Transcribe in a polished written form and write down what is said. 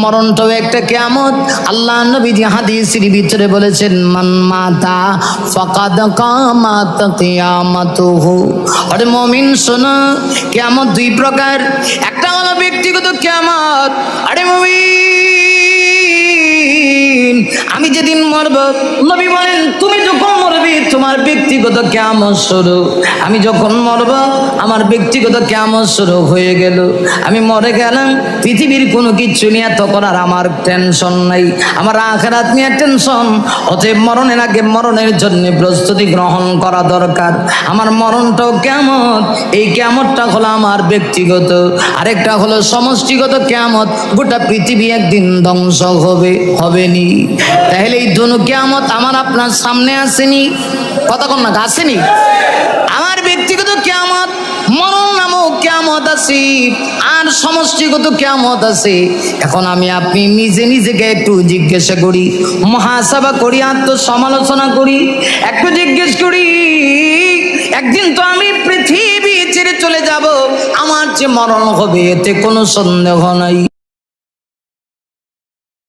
মরণটাও একটা কিয়ামত। আল্লাহ নবীজি হাদিসের ভিতরে বলেছেন, মান মাতা ফাকাদ কামাত কিয়ামাতুহু। আরে মুমিন শোনো, কিয়ামত দুই প্রকার। একটা হলো ব্যক্তিগত কিয়ামত। আরে মুমিন, আমি যেদিন মরব, নবী বলেন তুমি যখন মরবি তোমার ব্যক্তিগত কিয়ামত শুরু। আমি যখন মরব আমার ব্যক্তিগত কিয়ামত শুরু হয়ে গেল। আমি মরে গেলাম, পৃথিবীর কোনো কিছু নিয়ে তখন আর আমার টেনশন নাই, আমার আখিরাত নিয়ে টেনশন। অতএব মরণের আগে মরণের জন্য প্রস্তুতি গ্রহণ করা দরকার। আমার মরণটাও কিয়ামত। এই কিয়ামতটা হলো আমার ব্যক্তিগত, আরেকটা হলো সমষ্টিগত কিয়ামত। গোটা পৃথিবী একদিন ধ্বংস হবে নি। তাহলে এই দুনো কিয়ামত আমার আপনার সামনে আসেনি, কথা কোন না আসেনি। আমার ব্যক্তিগত কিয়ামত মরণ নামক কিয়ামত আছে, আর সমষ্টিগত কিয়ামত আছে। এখন আমি আপনি নিজে নিজেকে একটু জিজ্ঞাসা করি, মুহাসাবা করি, আত্মসমালোচনা করি, একটু জিজ্ঞেস করি, একদিন তো আমি পৃথিবী ছেড়ে চলে যাব, আমার যে মরণ হবে এতে কোনো সন্দেহ নাই।